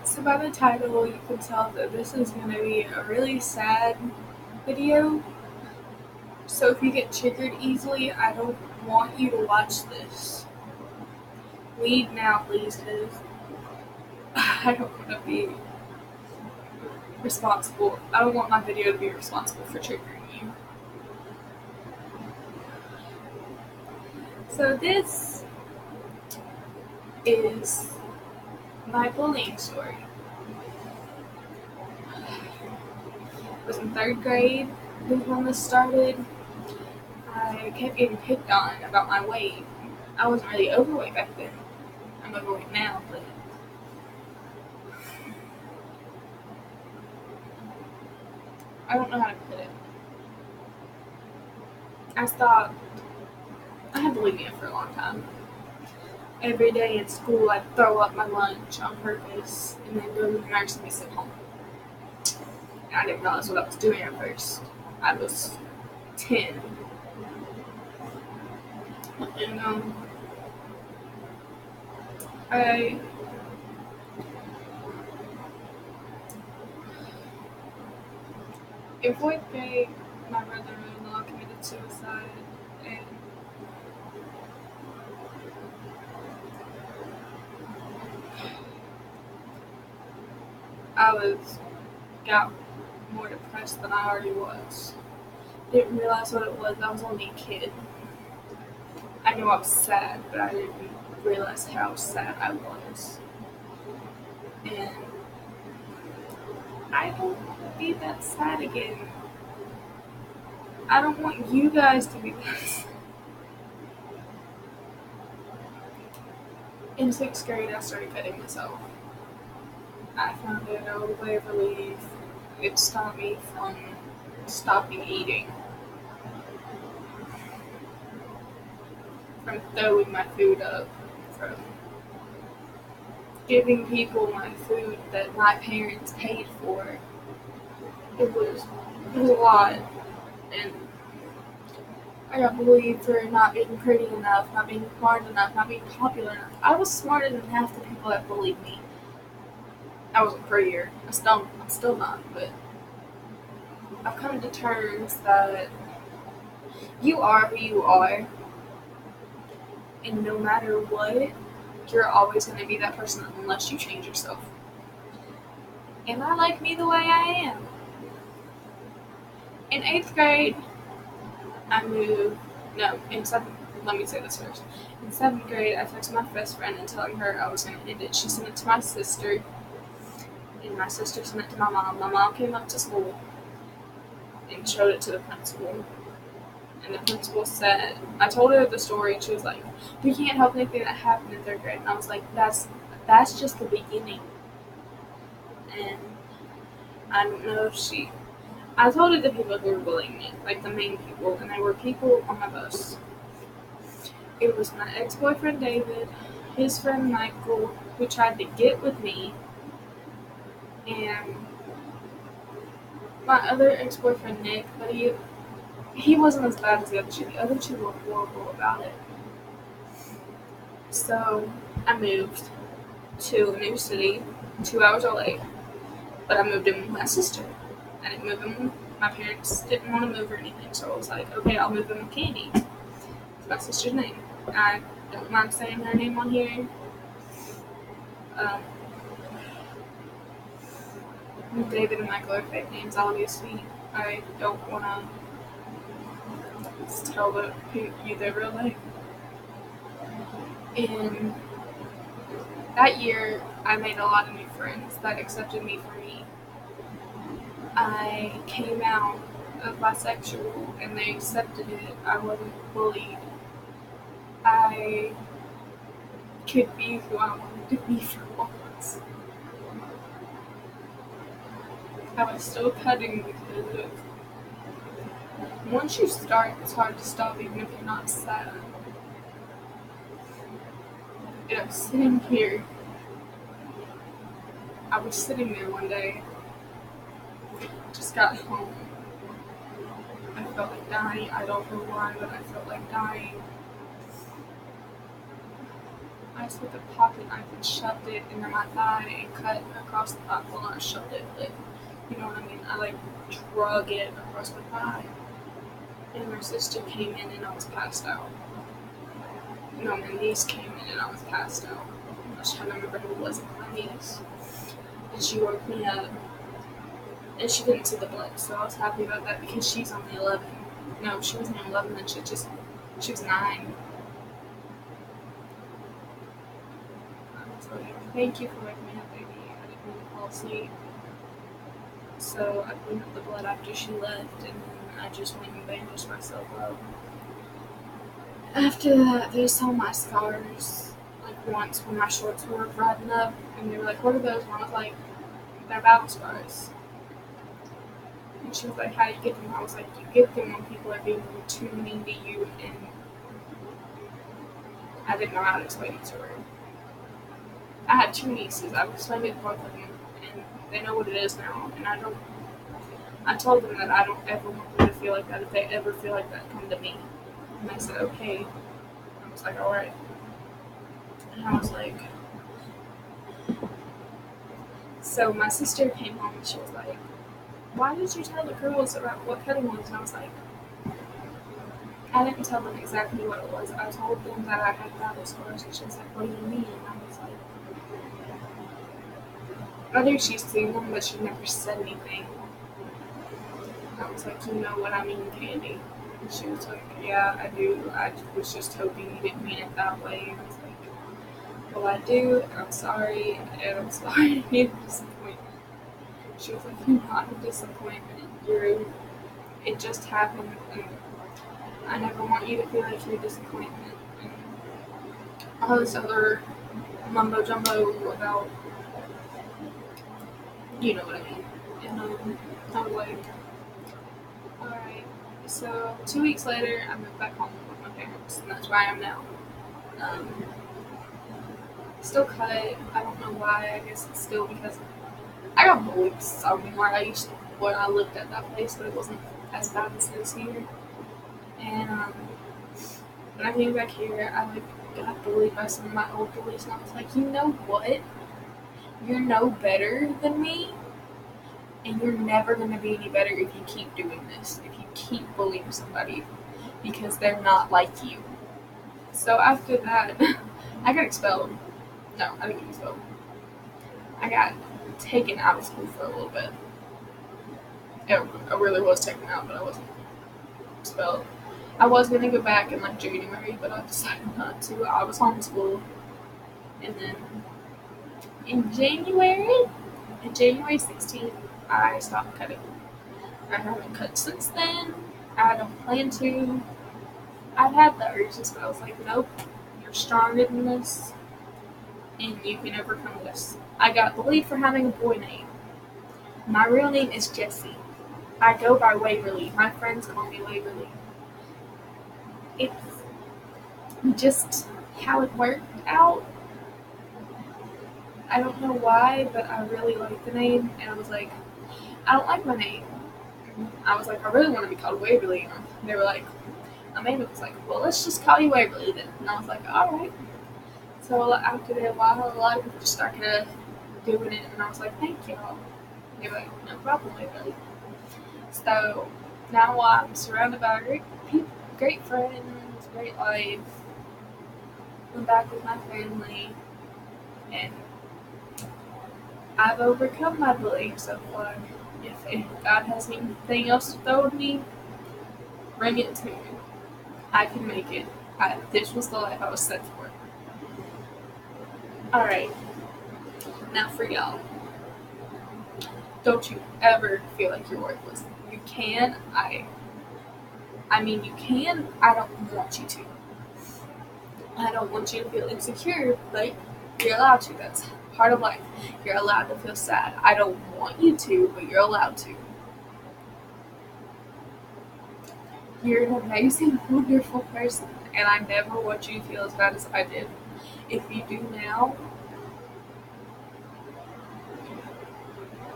So by the title, you can tell that this is going to be a really sad video. So if you get triggered easily, I don't want you to watch this. Leave now, please, because I don't want to be responsible. I don't want my video to be responsible for triggering you. So this is my bullying story. It was in third grade when this started. I kept getting picked on about my weight. I wasn't really overweight back then. I'm overweight now, but I don't know how to put it. I stopped. I had bulimia for a long time. Every day in school, I'd throw up my lunch on purpose and then go to the nurse and be sent home. And I didn't realize what I was doing at first. I was 10. And I in fourth grade, my brother-in-law committed suicide, and I got more depressed than I already was. Didn't realize what it was. I was only a kid. I knew I was sad, but I didn't realize how sad I was. And I don't want to be that sad again. I don't want you guys to be that sad. In sixth grade, I started cutting myself. I found it out of Waverly. It stopped me from stopping eating, from throwing my food up, from giving people my food that my parents paid for. It was a lot, and I got bullied for not being pretty enough, not being smart enough, not being popular enough. I was smarter than half the people that bullied me. I wasn't prettier. I'm still not, but I've come to terms that you are who you are, and no matter what, you're always going to be that person unless you change yourself. And I like me the way I am. In 8th grade, I moved. No, in 7th. Let me say this first. In 7th grade, I texted my best friend and telling her I was going to end it. She sent it to my sister, and my sister sent it to my mom. My mom came up to school and showed it to the principal. And the principal said, I told her the story, and she was like, "We can't help anything that happened in 3rd grade." And I was like, that's just the beginning. And I don't know if I told it to people who were bullying me, like the main people, and there were people on my bus. It was my ex-boyfriend David, his friend Michael, who tried to get with me, and my other ex-boyfriend Nick, but he wasn't as bad as the other two. The other two were horrible about it. So I moved to a new city, 2 hours away, but I moved in with my sister. I didn't move in. My parents didn't want to move or anything, so I was like, okay, I'll move in with Candy. It's my sister's name. I don't mind saying her name on here. David and Michael are fake names, obviously. I don't want to tell you their real name. And that year, I made a lot of new friends that accepted me for me. I came out of bisexual, and they accepted it. I wasn't bullied. I could be who I wanted to be for once. I was still cutting because once you start, it's hard to stop even if you're not sad. And I was sitting here. I was sitting there one day. Just got home. I felt like dying. I don't know why, but I felt like dying. I messed with a pocket knife and shoved it into my thigh and cut across the thigh. Well, not shoved it, but you know what I mean. I like drug it across my thigh. And my sister came in and I was passed out. No, my niece came in and I was passed out. I was trying to remember who it was, my niece. And she woke me up. And she didn't see the blood, so I was happy about that because she's only 11. No, she wasn't 11, then she was 9. I was like, thank you for waking me up, baby. I didn't want to fall asleep. So I cleaned up the blood after she left, and then I just went and bandaged myself up. After that, they saw my scars, like once when my shorts were riding up, and they were like, what are those? And I was like, they're battle scars. And she was like, how do you get them? I was like, you get them when people are being too mean to you, and I didn't know how to explain it to her. I had 2 nieces. I've explained it to both of them, and they know what it is now, and I told them that I don't ever want them to feel like that. If they ever feel like that, come to me. And they said, okay. I was like, alright. And I was like, so my sister came home and she was like, why did you tell the girls about what cutting was? And I was like, I didn't tell them exactly what it was. I told them that I had battle scars, and she was like, what do you mean? And I was like, I think she's seen them, but she never said anything. I was like, you know what I mean, Candy? And she was like, yeah, I do. I was just hoping you didn't mean it that way. And I was like, well, I do, and I'm sorry to be a disappointment. She was like, you're not a disappointment. It just happened, and I never want you to feel like you're a disappointment. And all this other mumbo jumbo about, you know what I mean. And I was like, alright. So 2 weeks later, I moved back home with my parents, and that's where I am now. Still cut. I don't know why. I guess it's still because I got bullied somewhere when I lived at that place, but it wasn't as bad as it is here. And when I came back here, I got bullied by some of my old bullies, and I was like, you know what? You're no better than me, and you're never going to be any better if you keep doing this, if you keep bullying somebody, because they're not like you. So after that, I got expelled. No, I didn't get expelled. I got taken out of school for a little bit. I really was taken out, but I wasn't expelled. I was going to go back in January, but I decided not to. I was homeschooled. And then in January 16th, I stopped cutting. I haven't cut since then. I don't plan to. I've had the urges, but I was like, nope, you're stronger than this, and you can overcome this. I got bullied for having a boy name. My real name is Jessie. I go by Waverly. My friends call me Waverly. It's just how it worked out. I don't know why, but I really like the name, and I was like, I don't like my name. I was like, I really want to be called Waverly. And they were like, Amanda was like, well, let's just call you Waverly then. And I was like, alright. So after a while, a lot of people just started doing it, and I was like, thank y'all. They were like, no problem, Waverly. So now I'm surrounded by great people, great friends, great life. I'm back with my family, and I've overcome my bullying so far. If God has anything else to throw at me, bring it to me. I can make it. This was the life I was set for. Alright, now for y'all. Don't you ever feel like you're worthless. You can. You can. I don't want you to. I don't want you to feel insecure, but you're allowed to. That's part of life. You're allowed to feel sad. I don't want you to, but you're allowed to. You're an amazing, wonderful person, and I never want you to feel as bad as I did. If you do now,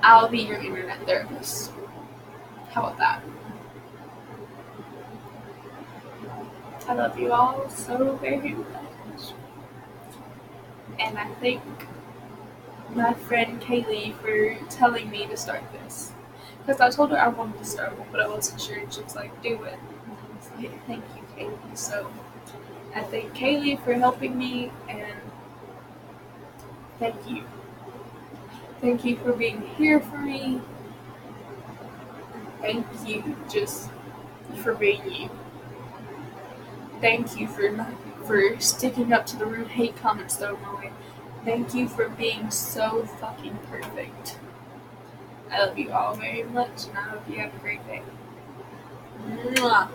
I'll be your internet therapist. How about that? I love you all so very much. And I thank my friend Kaylee for telling me to start this. Because I told her I wanted to start one, but I wasn't sure, and she was like, do it. And I was like, thank you, Kaylee. So I thank Kaylee for helping me, and thank you. Thank you for being here for me. Thank you just for being you. Thank you for sticking up to the rude hate comments thrown my way. Thank you for being so fucking perfect. I love you all very much, and I hope you have a great day. Mwah.